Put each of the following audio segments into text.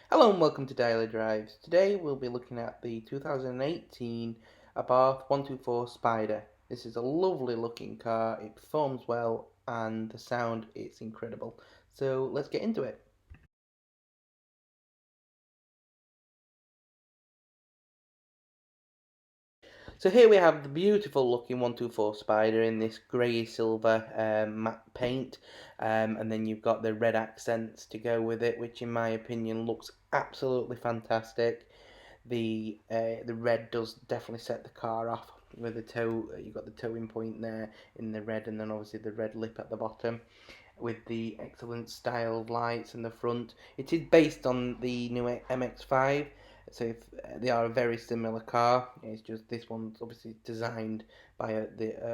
Hello and welcome to Daily Drives. Today we'll be looking at the 2018 Abarth 124 Spider. This is a lovely looking car, it performs well and the sound is incredible. So let's get into it. So here we have the beautiful looking 124 Spider in this grey silver matte paint, and then you've got the red accents to go with it, which in my opinion looks absolutely fantastic. The red does definitely set the car off with the toe. You've got the towing point there in the red, and then obviously the red lip at the bottom with the excellent styled lights in the front. It is based on the new MX-5, so if, they are a very similar car. It's just this one's obviously designed by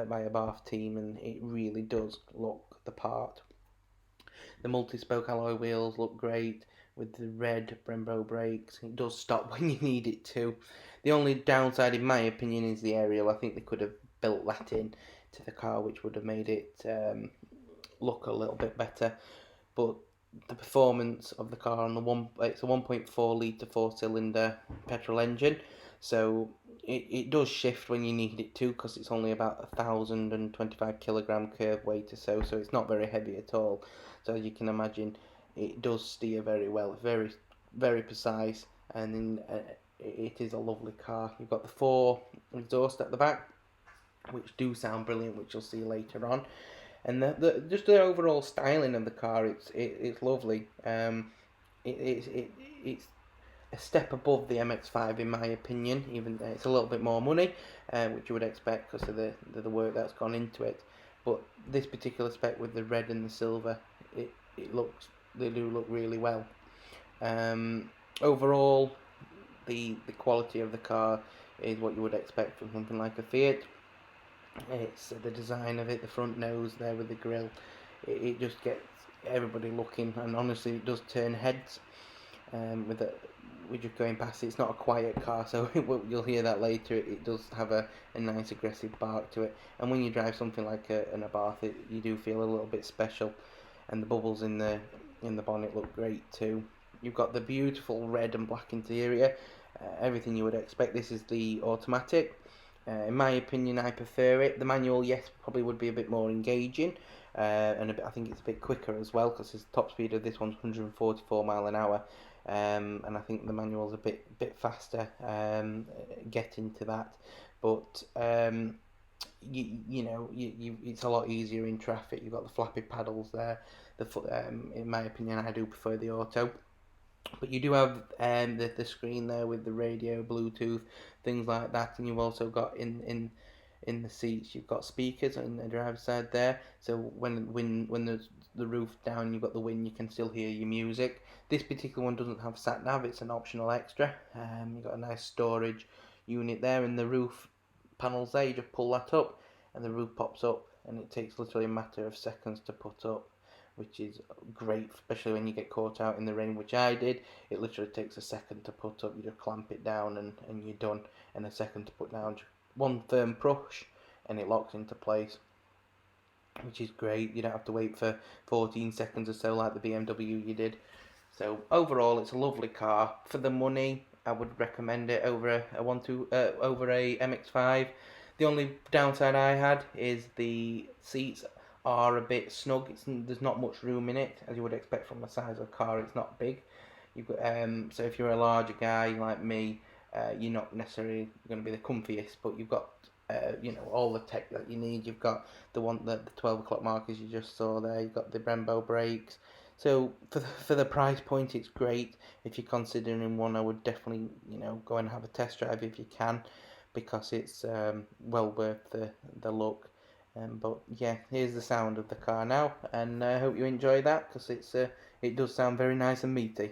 by a Abarth team, and it really does look the part. The multi-spoke alloy wheels look great with the red Brembo brakes. It does stop when you need it to. The only downside, in my opinion, is the aerial. I think they could have built that in to the car, which would have made it look a little bit better. But the performance of the car on it's a 1.4 litre 4-cylinder petrol engine, so it does shift when you need it to, because it's only about 1,025 kilogram curve weight or so it's not very heavy at all. So as you can imagine, it does steer very well, very precise, and it is a lovely car. You've got the 4 exhaust at the back, which do sound brilliant, which you'll see later on. And just the overall styling of the car, it's lovely. It's a step above the MX-5 in my opinion. Even it's a little bit more money, which you would expect because of the work that's gone into it. But this particular spec with the red and the silver, it looks they do look really well. Overall, the quality of the car is what you would expect from something like a Fiat. It's the design of it, the front nose there with the grille. It just gets everybody looking, and honestly, it does turn heads. With it, we're just going past it. It's not a quiet car, so you'll hear that later. It does have a nice aggressive bark to it, and when you drive something like an Abarth, you do feel a little bit special. And the bubbles in the bonnet look great too. You've got the beautiful red and black interior, everything you would expect. This is the automatic. In my opinion, I prefer it. The manual, yes, probably would be a bit more engaging, and I think it's a bit quicker as well, because the top speed of this one's 144 mile an hour, and I think the manual's a bit faster getting to that. But it's a lot easier in traffic. You've got the flappy paddles there. In my opinion, I do prefer the auto. But you do have the screen there with the radio, Bluetooth, things like that, and you've also got in the seats you've got speakers on the driver's side there. So when there's the roof down, you've got the wind, you can still hear your music. This particular one doesn't have sat nav; it's an optional extra. You've got a nice storage unit there, and the roof panels there. You just pull that up, and the roof pops up, and it takes literally a matter of seconds to put up, which is great, especially when you get caught out in the rain, which I did. It literally takes a second to put up. You just clamp it down and you're done, and a second to put down. Just one firm push and it locks into place, which is great. You don't have to wait for 14 seconds or so like the BMW you did. So overall, it's a lovely car for the money. I would recommend it over over a MX-5. The only downside I had is the seats are a bit snug. There's not much room in it, as you would expect from the size of a car. It's not big. So if you're a larger guy like me, you're not necessarily going to be the comfiest, but you've got all the tech that you need. You've got the 12 o'clock markers you just saw there. You've got the Brembo brakes. So for the price point, it's great. If you're considering one, I would definitely go and have a test drive if you can, because it's well worth the look. But yeah, here's the sound of the car now, and I hope you enjoy that, because it does sound very nice and meaty.